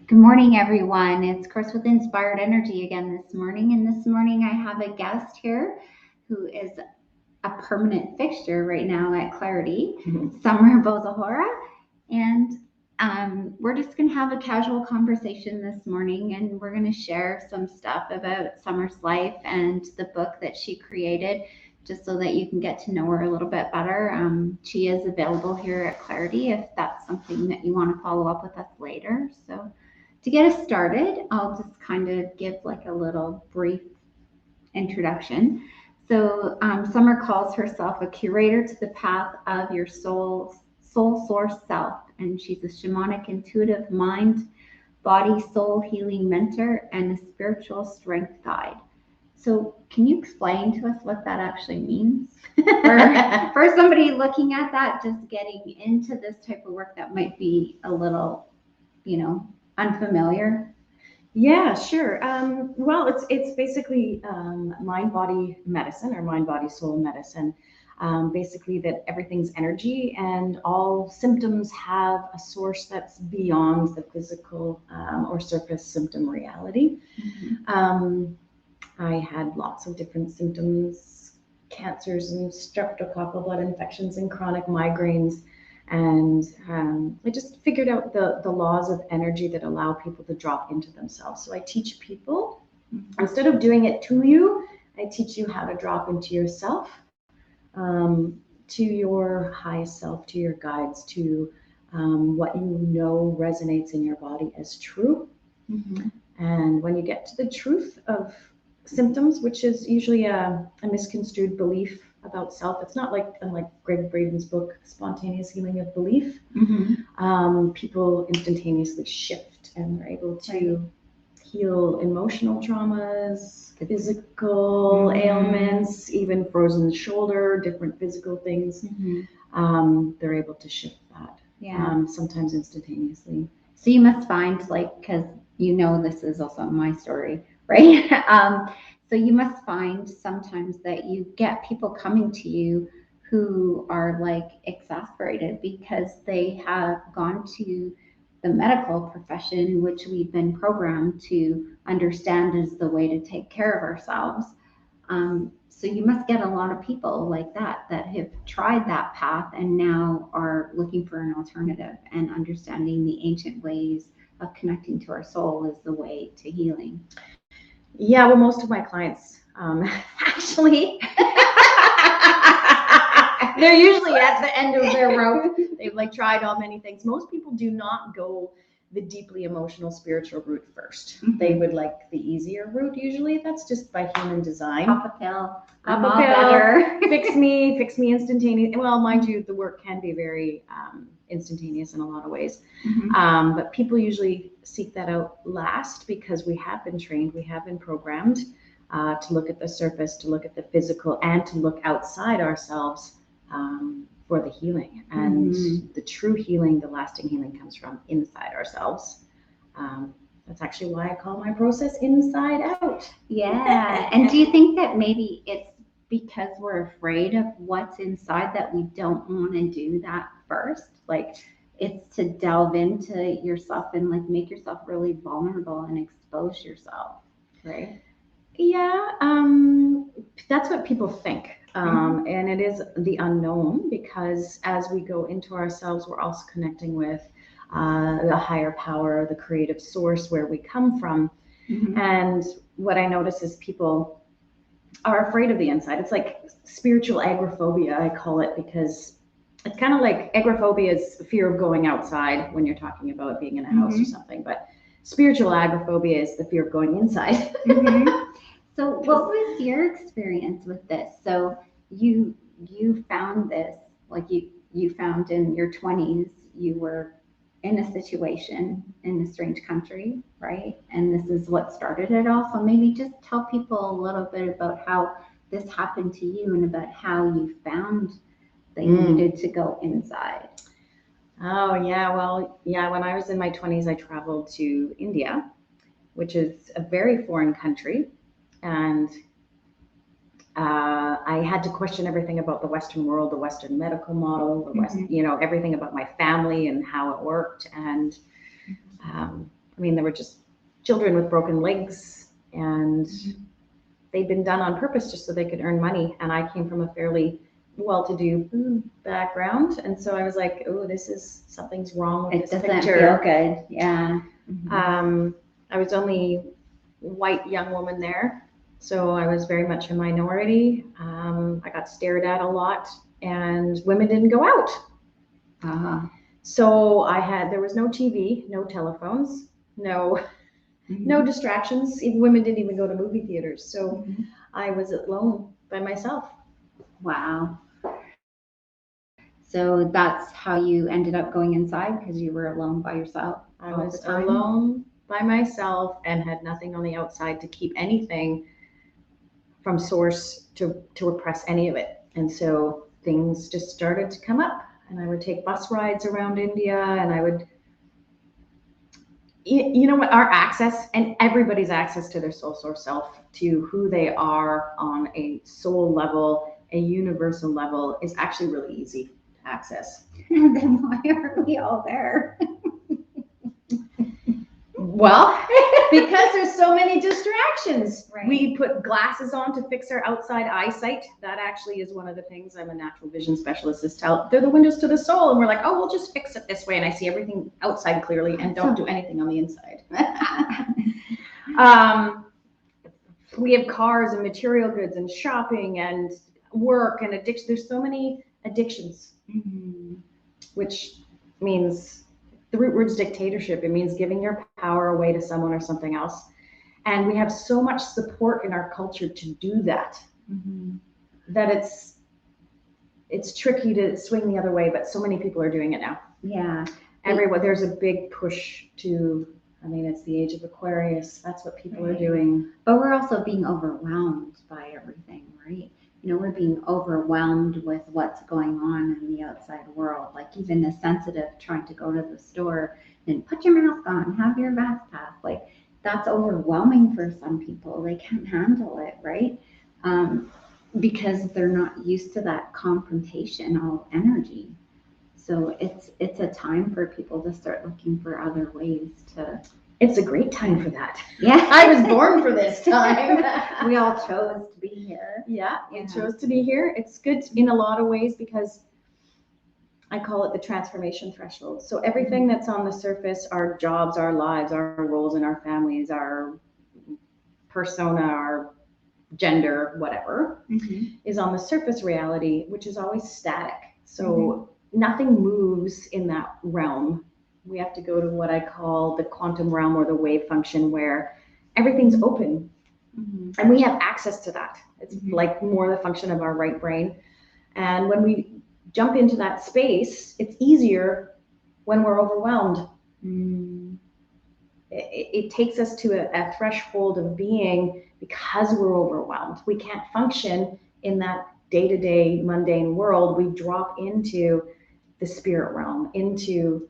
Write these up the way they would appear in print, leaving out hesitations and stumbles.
Good morning, everyone. It's Kris with Inspired Energy again this morning. And this morning I have a guest here who is a permanent fixture right now at Clair-i-tea, Summer Bozohora. And we're just going to have a casual conversation this morning, and we're going to share some stuff about Summer's life and the book that she created, just so that you can get to know her a little bit better. She is available here at Clair-i-tea if that's something that you want to follow up with us later. So to get us started, I'll just kind of give like a little brief introduction. So Summer calls herself a curator to the path of your soul source self, and she's a shamanic, intuitive mind, body, soul healing mentor, and a spiritual strength guide. So can you explain to us what that actually means? for somebody looking at that, just getting into this type of work that might be a little, unfamiliar. Yeah, sure. Well, it's basically mind-body medicine or mind-body-soul medicine. Basically, that everything's energy and all symptoms have a source that's beyond the physical or surface symptom reality. I had lots of different symptoms, cancers and streptococcal blood infections and chronic migraines. And I just figured out the laws of energy that allow people to drop into themselves. So I teach people, instead of doing it to you, I teach you how to drop into yourself, to your highest self, to your guides, to what you know resonates in your body as true. And when you get to the truth of symptoms, which is usually a misconstrued belief about self. It's not like, unlike Greg Braden's book, Spontaneous Healing of Belief. People instantaneously shift and they're able to heal emotional traumas, physical ailments, even frozen shoulder, different physical things. They're able to shift that. Sometimes instantaneously. So you must find, because this is also my story, right? So you must find sometimes that you get people coming to you who are exasperated because they have gone to the medical profession, which we've been programmed to understand is the way to take care of ourselves. So you must get a lot of people like that have tried that path and now are looking for an alternative and understanding the ancient ways of connecting to our soul is the way to healing. Yeah, well, most of my clients actually they're usually at the end of their rope. They've tried all many things. Most people do not go the deeply emotional spiritual route first. They would like the easier route usually. That's just by human design. Pop a pill, fix me instantaneously. Well, mind you, the work can be very instantaneous in a lot of ways. But people usually seek that out last because we have been trained, we have been programmed to look at the surface, to look at the physical, and to look outside ourselves for the healing. And the true healing, the lasting healing, comes from inside ourselves. That's actually why I call my process Inside Out. Yeah. And do you think that maybe it's because we're afraid of what's inside that we don't want to do that first? It's to delve into yourself and make yourself really vulnerable and expose yourself, right? Yeah, that's what people think. And it is the unknown, because as we go into ourselves, we're also connecting with the higher power, the creative source where we come from. And what I notice is people are afraid of the inside. It's like spiritual agoraphobia, I call it, because it's kind of like agoraphobia is fear of going outside when you're talking about being in a house or something, but spiritual agoraphobia is the fear of going inside. So what was your experience with this? So you found this, you found in your 20s, you were in a situation in a strange country, right? And this is what started it all. So maybe just tell people a little bit about how this happened to you and about how you found that you needed to go inside. Oh, yeah. Well, yeah, when I was in my 20s, I traveled to India, which is a very foreign country. And I had to question everything about the Western world, the Western medical model, the West, everything about my family and how it worked. And I mean, there were just children with broken legs, and they'd been done on purpose just so they could earn money. And I came from a fairly well-to-do background, and so I was like, oh, something's wrong with It this doesn't picture. feel good. Yeah. I was only white young woman there, so I was very much a minority. I got stared at a lot, and women didn't go out. So there was no TV, no telephones, no distractions. Even women didn't even go to movie theaters. So I was alone by myself. Wow. So that's how you ended up going inside, because you were alone by yourself? I was alone by myself and had nothing on the outside to keep anything from source to repress any of it. And so things just started to come up, and I would take bus rides around India, and I would, you know what, our access and everybody's access to their soul source self, to who they are on a soul level, a universal level, is actually really easy to access. Then why are we all there? Well, because there's so many distractions. Right. We put glasses on to fix our outside eyesight. That actually is one of the things I'm a natural vision specialist is tell. They're the windows to the soul. And we're like, oh, we'll just fix it this way. And I see everything outside clearly and don't do anything on the inside. We have cars and material goods and shopping and work and addiction. There's so many addictions, which means the root word's dictatorship. It means giving your power away to someone or something else. And we have so much support in our culture to do that, that it's tricky to swing the other way, but so many people are doing it now. Yeah. There's a big push to, I mean, it's the age of Aquarius. That's what people are doing. But we're also being overwhelmed by everything, right? You know, we're being overwhelmed with what's going on in the outside world. Like even the sensitive trying to go to the store and put your mask on, have your mask pass. Like that's overwhelming for some people. They can't handle it, right? Because they're not used to that confrontational energy. So it's a time for people to start looking for other ways to. It's a great time for that. Yeah. I was born for this time. We all chose to be here. Yeah, we chose to be here. It's good in a lot of ways because I call it the transformation threshold. So everything that's on the surface, our jobs, our lives, our roles in our families, our persona, our gender, whatever, is on the surface reality, which is always static. So nothing moves in that realm. We have to go to what I call the quantum realm or the wave function, where everything's open and we have access to that. It's like more the function of our right brain. And when we jump into that space, it's easier when we're overwhelmed. It takes us to a threshold of being because we're overwhelmed. We can't function in that day-to-day mundane world. We drop into the spirit realm, into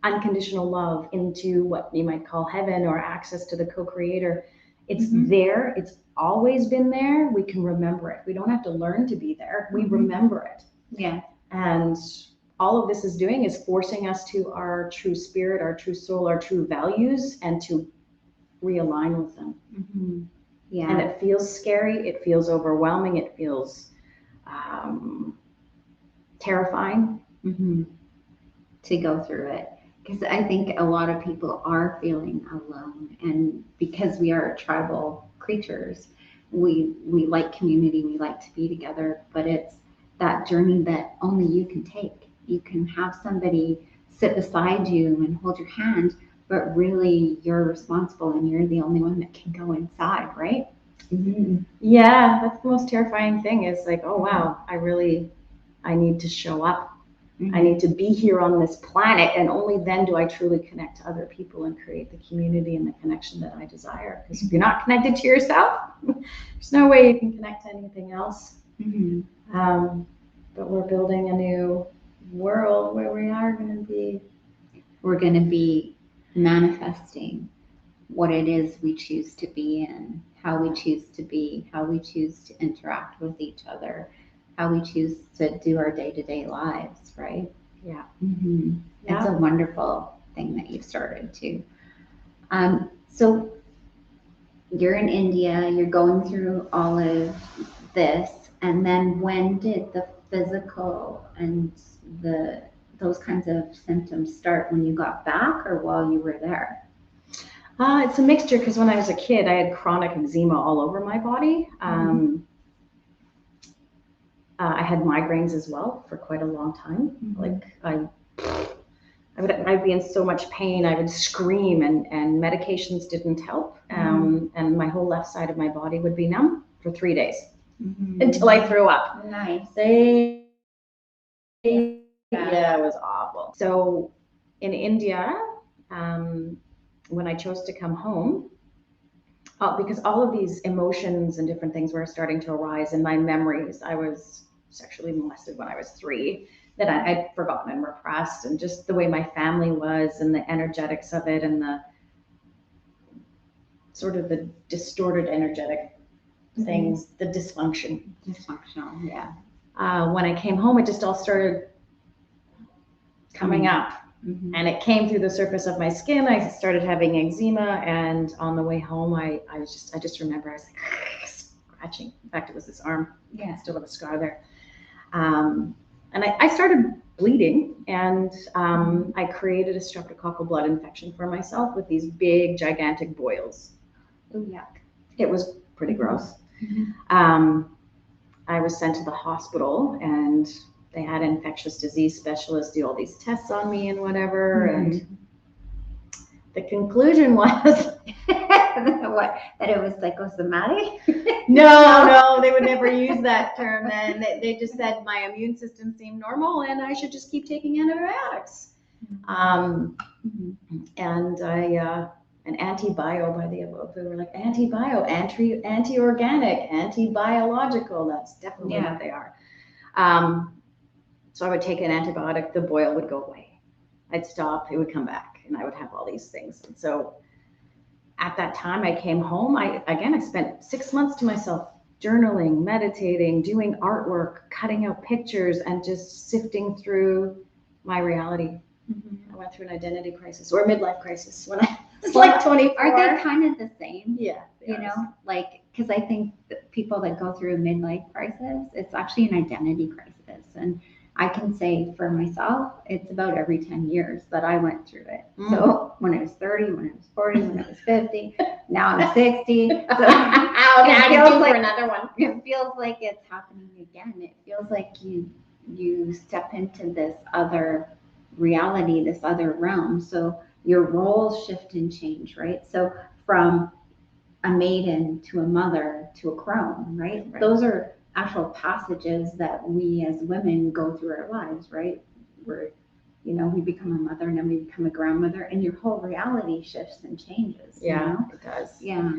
unconditional love, into what you might call heaven or access to the co-creator. It's there. It's always been there. We can remember it. We don't have to learn to be there. We remember it. Yeah. And all of this is doing is forcing us to our true spirit, our true soul, our true values, and to realign with them. Yeah. And it feels scary. It feels overwhelming. It feels terrifying to go through it. Because I think a lot of people are feeling alone, and because we are tribal creatures, we like community, we like to be together, but it's that journey that only you can take. You can have somebody sit beside you and hold your hand, but really you're responsible and you're the only one that can go inside, right? Yeah, that's the most terrifying thing, is like, oh wow, I need to show up. I need to be here on this planet, and only then do I truly connect to other people and create the community and the connection that I desire. Because if you're not connected to yourself, there's no way you can connect to anything else. But we're building a new world where we are going to be. We're going to be manifesting what it is we choose to be in, how we choose to be, how we choose to interact with each other, how we choose to do our day-to-day lives, right? Yeah. It's a wonderful thing that you've started to. So you're in India, you're going through all of this, and then when did the physical and those kinds of symptoms start? When you got back or while you were there? It's a mixture, because when I was a kid, I had chronic eczema all over my body. I had migraines as well for quite a long time. Like I'd be in so much pain, I would scream, and medications didn't help. And my whole left side of my body would be numb for 3 days until I threw up. Nice. Yeah, it was awful. So in India, when I chose to come home, because all of these emotions and different things were starting to arise in my memories. I was sexually molested when I was 3, that I had forgotten and repressed, and just the way my family was and the energetics of it, and the sort of the distorted energetic things, the dysfunction. Dysfunctional, yeah. When I came home, it just all started coming up. And it came through the surface of my skin. I started having eczema, and on the way home, I just remember I was like scratching. In fact, it was this arm. Yeah. I still have a scar there. And I started bleeding, and I created a streptococcal blood infection for myself with these big, gigantic boils. Oh, yuck. It was pretty gross. I was sent to the hospital, and they had an infectious disease specialist do all these tests on me and whatever. And the conclusion was what? That it was psychosomatic? No, they would never use that term. And they just said my immune system seemed normal, and I should just keep taking antibiotics. And an antibio by the above. They were like antibio, anti-organic, anti-biological. That's definitely what they are. So I would take an antibiotic, the boil would go away. I'd stop, it would come back, and I would have all these things. And so at that time I came home, I spent 6 months to myself, journaling, meditating, doing artwork, cutting out pictures, and just sifting through my reality. I went through an identity crisis, or midlife crisis, when I was like 24. Are they kind of the same? Yeah. You know, like, because I think that people that go through a midlife crisis, it's actually an identity crisis. And I can say for myself, it's about every 10 years that I went through it. So when I was 30, when I was 40, when I was 50, now I'm 60. So now you're for another one. It feels like it's happening again. It feels like you step into this other reality, this other realm. So your roles shift and change, right? So from a maiden to a mother to a crone, right? Those are actual passages that we as women go through our lives, right? Where, you know, we become a mother, and then we become a grandmother, and your whole reality shifts and changes. Yeah, you know? it does. Yeah.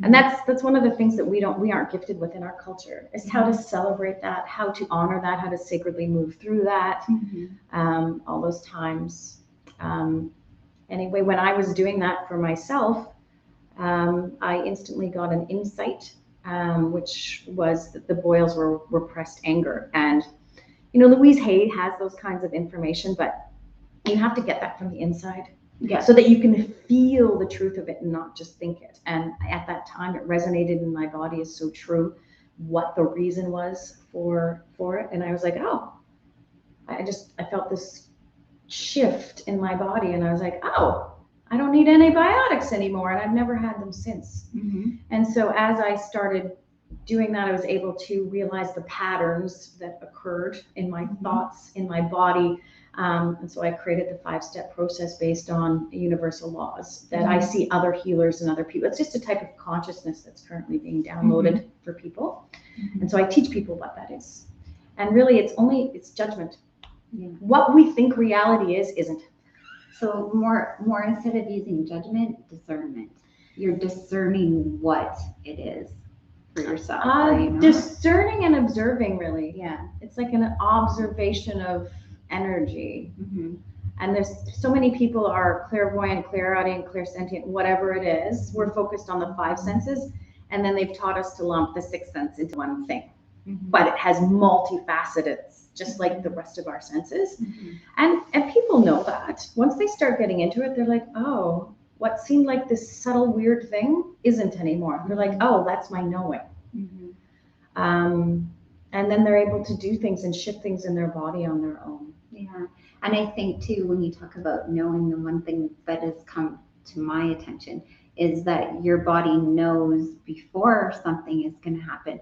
And that's one of the things that we aren't gifted with in our culture, is how to celebrate that, how to honor that, how to sacredly move through that, all those times. Anyway, when I was doing that for myself, I instantly got an insight, which was that the boils were repressed anger. And, you know, Louise Hay has those kinds of information, but you have to get that from the inside. Yeah. So that you can feel the truth of it and not just think it. And at that time, it resonated in my body as so true, what the reason was for it. And I was like, oh, I felt this shift in my body, and I was like, oh, I don't need antibiotics anymore. And I've never had them since. And so as I started doing that, I was able to realize the patterns that occurred in my thoughts, in my body. And so I created the 5-step process based on universal laws that I see other healers and other people. It's just a type of consciousness that's currently being downloaded for people. And so I teach people what that is. And really, it's judgment. What we think reality is, isn't. So more instead of using judgment, discernment. You're discerning what it is for yourself. You know? Discerning and observing, really. Yeah. It's like an observation of energy. And there's so many people are clairvoyant, clairaudient, clairsentient, whatever it is. We're focused on the 5 senses, and then they've taught us to lump the 6th sense into one thing. But it has multifaceted just like the rest of our senses. Mm-hmm. And people know that. Once they start getting into it, they're like, oh, what seemed like this subtle weird thing isn't anymore. They're like, oh, that's my knowing. Mm-hmm. And then they're able to do things and shift things in their body on their own. Yeah. And I think too, when you talk about knowing, the one thing that has come to my attention is that your body knows before something is going to happen,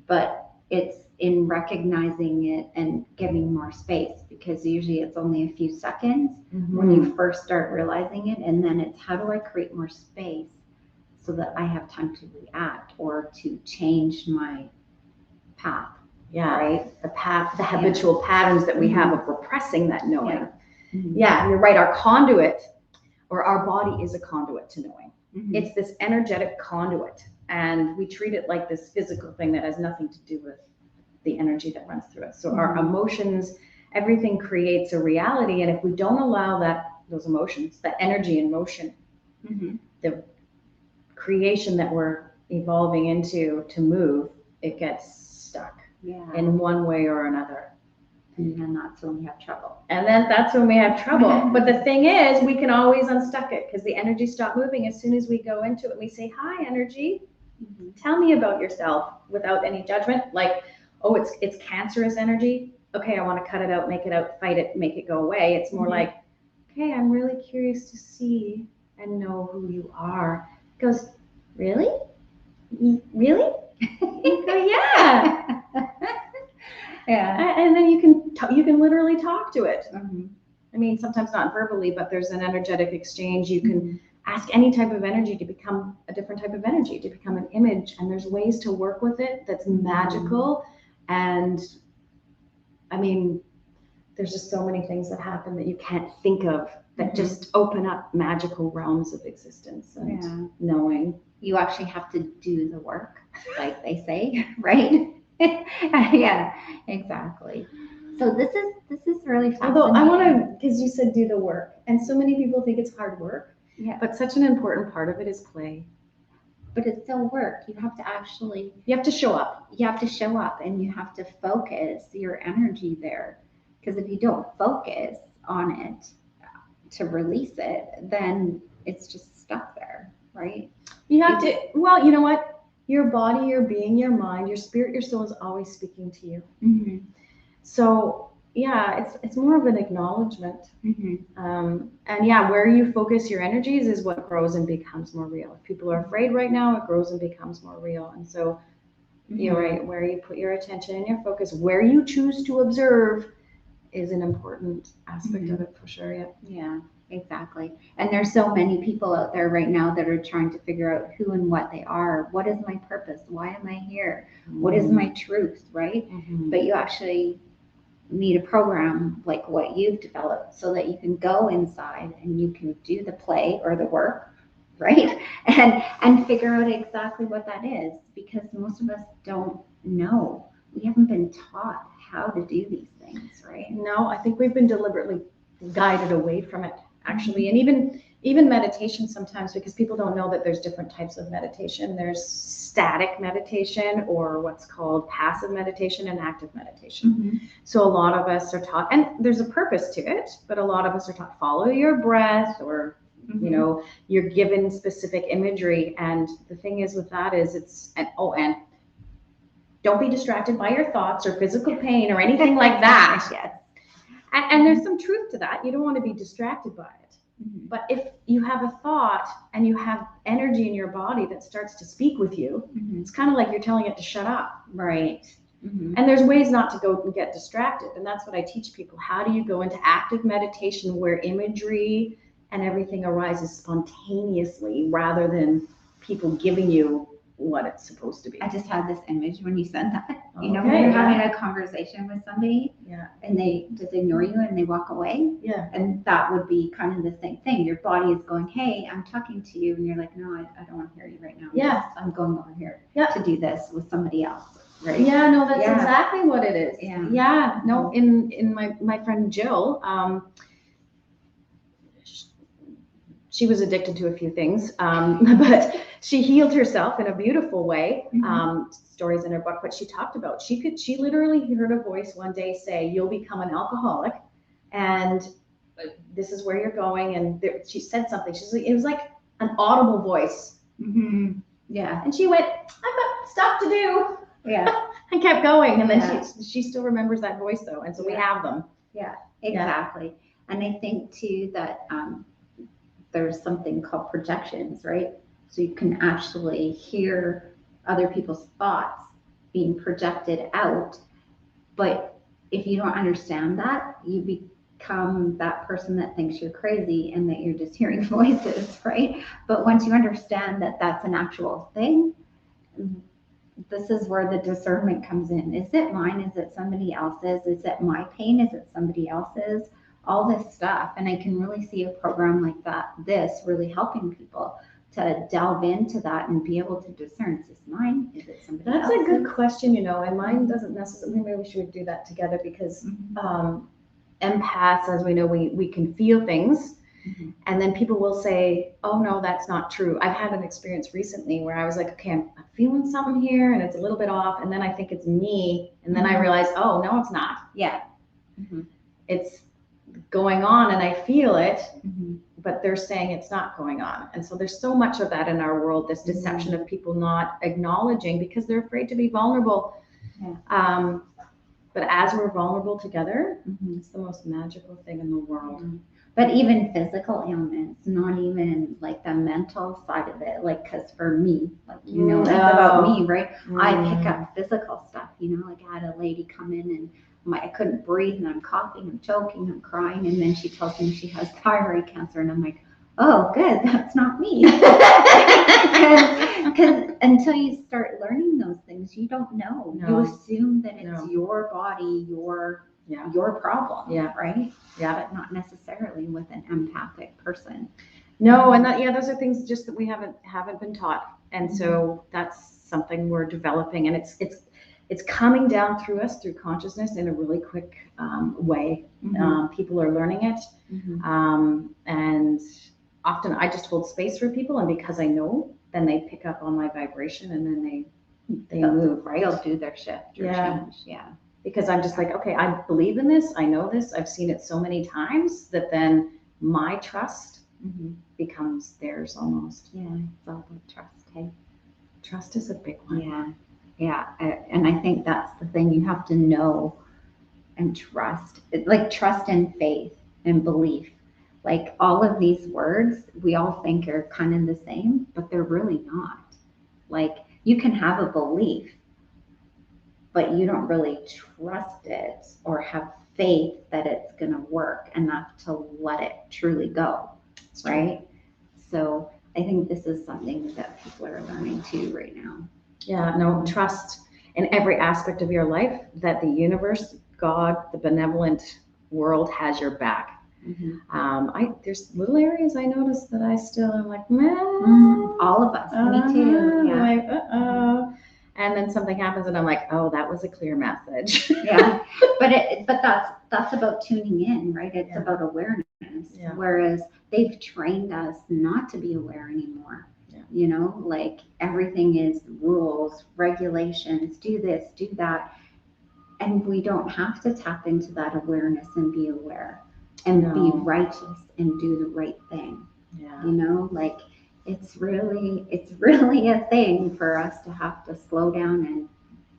but it's in recognizing it and giving more space, because usually it's only a few seconds when you first start realizing it. And then it's, how do I create more space so that I have time to react or to change my path? Yeah, right. The habitual patterns that we have of repressing that knowing. Yeah. Mm-hmm. Yeah, you're right. Our conduit, or our body, is a conduit to knowing. Mm-hmm. It's this energetic conduit, and we treat it like this physical thing that has nothing to do with the energy that runs through us. So our emotions, everything creates a reality, and if we don't allow those emotions, that energy in motion, the creation that we're evolving into to move, it gets stuck. Yeah. In one way or another. And then that's when we have trouble. But the thing is, we can always unstuck it, because the energy stops moving as soon as we go into it and we say, hi, energy, tell me about yourself, without any judgment. Like, oh, it's cancerous energy. Okay, I want to cut it out, make it out, fight it, make it go away. It's more like, okay, I'm really curious to see and know who you are. It goes, really? Really? You go, yeah. Yeah. And then you can literally talk to it. I mean, sometimes not verbally, but there's an energetic exchange. You can ask any type of energy to become a different type of energy, to become an image. And there's ways to work with it that's magical. And I mean, there's just so many things that happen that you can't think of that just open up magical realms of existence and knowing. You actually have to do the work, like they say, right? Yeah, exactly. So this is really fascinating. Although I want to, because you said do the work, and so many people think it's hard work. Yeah. But such an important part of it is play. But it's still work. You have to actually. You have to show up. You have to show up, and you have to focus your energy there. Because if you don't focus on it to release it, then it's just stuck there, right? You have to. Well, you know what? Your body, your being, your mind, your spirit, your soul is always speaking to you. So yeah, it's more of an acknowledgement. And yeah, where you focus your energies is what grows and becomes more real. If people are afraid right now, it grows and becomes more real. And so you're right, where you put your attention and your focus, where you choose to observe, is an important aspect of it for sure. Yeah, exactly. And there's so many people out there right now that are trying to figure out who and what they are. What is my purpose? Why am I here? What is my truth, right? But you actually need a program like what you've developed so that you can go inside and you can do the play or the work, right? And figure out exactly what that is, because most of us don't know. We haven't been taught how to do these things, right? No, I think we've been deliberately guided away from it, actually. And even meditation sometimes, because people don't know that there's different types of meditation. There's static meditation, or what's called passive meditation, and active meditation. So a lot of us are taught, and there's a purpose to it, but a lot of us are taught, follow your breath, or you know, you're given specific imagery. And the thing is with that is and don't be distracted by your thoughts or physical pain or anything like that. Yes. And there's some truth to that. You don't want to be distracted by it. But if you have a thought and you have energy in your body that starts to speak with you, it's kind of like you're telling it to shut up. Right. And there's ways not to go and get distracted. And that's what I teach people. How do you go into active meditation where imagery and everything arises spontaneously, rather than people giving you what it's supposed to be? I just had this image when you said that. You know, when you're having a conversation with somebody, and they just ignore you and they walk away. And that would be kind of the same thing. Your body is going, hey, I'm talking to you, and you're like, no, I don't want to hear you right now. I'm going over here to do this with somebody else. Right? Yeah, no, that's exactly what it is. Yeah. No, in my friend Jill, she was addicted to a few things, but she healed herself in a beautiful way. Mhm. Stories in her book, but she talked about she literally heard a voice one day say, "You'll become an alcoholic, and this is where you're going." And she said something. She's like, it was like an audible voice. Mhm. Yeah. And she went, "I've got stuff to do." Yeah. And kept going. And then Yeah. she still remembers that voice though. And so we have them. Yeah, exactly. And I think too that there's something called projections, right? So you can actually hear other people's thoughts being projected out. But if you don't understand that, you become that person that thinks you're crazy and that you're just hearing voices, right? But once you understand that that's an actual thing, this is where the discernment comes in. Is it mine? Is it somebody else's? Is it my pain? Is it somebody else's? All this stuff. And I can really see a program like that, this really helping people to delve into that and be able to discern, is this mine? Is it somebody else's? That's a good question, and mine doesn't necessarily, maybe we should do that together because empaths, as we know, we can feel things. Mm-hmm. And then people will say, "Oh no, that's not true." I've had an experience recently where I was like, "Okay, I'm feeling something here and it's a little bit off." And then I think it's me. And then I realize, "Oh no, it's not." Yeah. It's going on and I feel it, but they're saying it's not going on. And so there's so much of that in our world, this deception of people not acknowledging because they're afraid to be vulnerable. Yeah. But as we're vulnerable together, it's the most magical thing in the world. But even physical ailments, not even like the mental side of it, like, because for me, like, it's about me, right? I pick up physical stuff, like I had a lady come in and I couldn't breathe and I'm coughing, I'm choking, I'm crying. And then she tells me she has thyroid cancer. And I'm like, oh, good, that's not me. Because until you start learning those things, you don't know. No. You assume that it's your body, your problem, right? Yeah, but not necessarily with an empathic person. No, and those are things just that we haven't been taught, and so that's something we're developing, and it's coming down through us through consciousness in a really quick way. People are learning it, and often I just hold space for people, and because I know, then they pick up on my vibration, and then they'll move, right? They'll do their shift or change, Because I'm just like, okay, I believe in this, I know this, I've seen it so many times that then my trust becomes theirs almost. Yeah, it's all about trust, hey? Trust is a big one. Yeah. And I think that's the thing, you have to know and trust. Like trust and faith and belief. Like all of these words, we all think are kind of the same, but they're really not. Like you can have a belief, but you don't really trust it or have faith that it's going to work enough to let it truly go, right? So I think this is something that people are learning too right now. Yeah, no, trust in every aspect of your life that the universe, God, the benevolent world has your back. There's little areas I notice that I still am like, man. All of us, me too. Yeah. Like, and then something happens and I'm like, oh, that was a clear message. But that's about tuning in, right? It's about awareness. Yeah. Whereas they've trained us not to be aware anymore. Yeah. Like everything is rules, regulations, do this, do that. And we don't have to tap into that awareness and be aware and be righteous and do the right thing. Yeah. Like it's really a thing for us to have to slow down and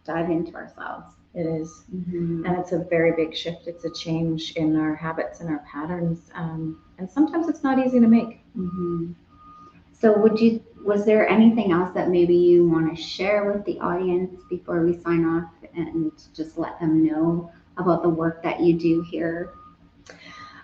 dive into ourselves. It is. And it's a very big shift. It's a change in our habits and our patterns. And sometimes it's not easy to make. So was there anything else that maybe you want to share with the audience before we sign off and just let them know about the work that you do here?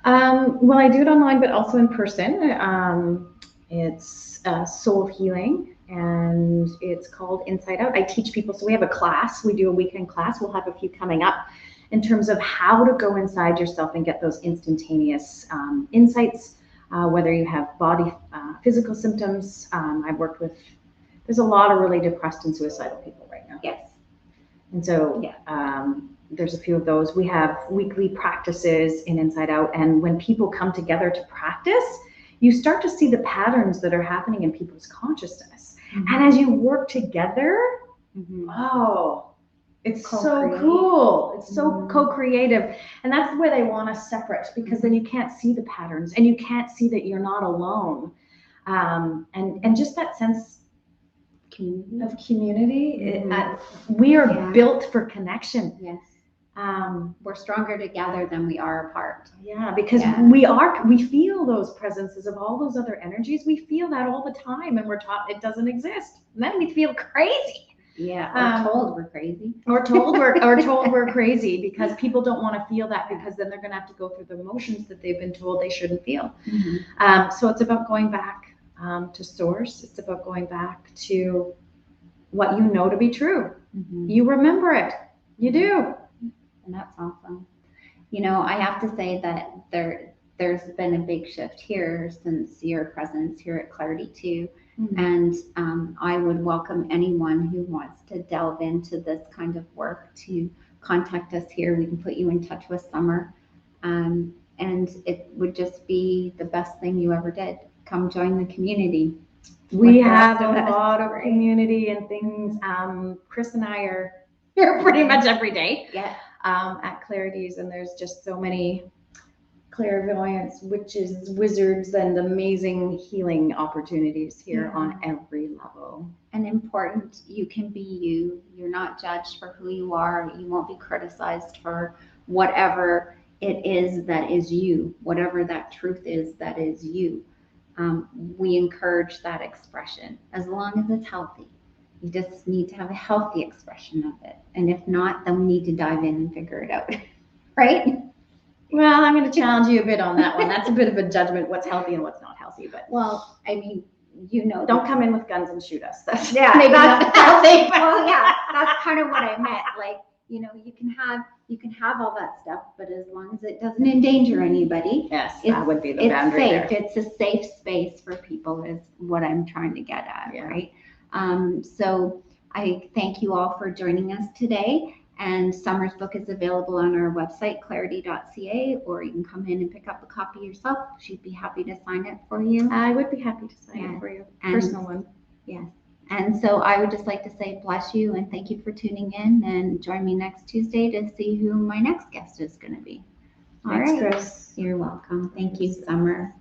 Well, I do it online, but also in person. It's soul healing, and it's called Inside Out. I teach people, so we have a class. We do a weekend class. We'll have a few coming up in terms of how to go inside yourself and get those instantaneous insights, whether you have body, physical symptoms. I've worked with, there's a lot of really depressed and suicidal people right now. Yes. And so there's a few of those. We have weekly practices in Inside Out, and when people come together to practice, you start to see the patterns that are happening in people's consciousness. And as you work together, oh, it's so cool. It's so co-creative. And that's where they want us separate, because then you can't see the patterns and you can't see that you're not alone. And just that sense of community. We are built for connection. Yes. We're stronger together than we are apart. Yeah, because we feel those presences of all those other energies. We feel that all the time, and we're taught it doesn't exist. And then we feel crazy. Yeah, or told we're crazy. Or told we're crazy, because people don't want to feel that, because then they're going to have to go through the emotions that they've been told they shouldn't feel. So it's about going back to source. It's about going back to what you know to be true. You remember it. You do. And that's awesome. You know, I have to say that there's been a big shift here since your presence here at Clair-i-tea too. And I would welcome anyone who wants to delve into this kind of work to contact us here. We can put you in touch with Summer. And it would just be the best thing you ever did. Come join the community. We have a lot of community and things. Kris and I are here pretty much every day at Clair-i-tea's, and there's just so many clairvoyants, witches, wizards, and amazing healing opportunities here on every level. And important, you can be you. You're not judged for who you are. You won't be criticized for whatever it is that is you, whatever that truth is that is you. We encourage that expression as long as it's healthy. You just need to have a healthy expression of it. And if not, then we need to dive in and figure it out. Right? Well, I'm going to challenge you a bit on that one. That's a bit of a judgment, what's healthy and what's not healthy. But well, I mean, you know, don't come in with guns and shoot us. That's maybe not healthy. Well, yeah, that's kind of what I meant. Like, you know, you can have all that stuff, but as long as it doesn't endanger anybody. Yes, that would be the boundary. It's safe. It's a safe space for people is what I'm trying to get at, right? So I thank you all for joining us today. And Summer's book is available on our website, clair-i-tea.ca, or you can come in and pick up a copy yourself. She'd be happy to sign it for you. I would be happy to sign it for you. Personal one. Yes. And so I would just like to say bless you and thank you for tuning in, and join me next Tuesday to see who my next guest is going to be. Thanks, Kris. You're welcome. Thank you, Summer.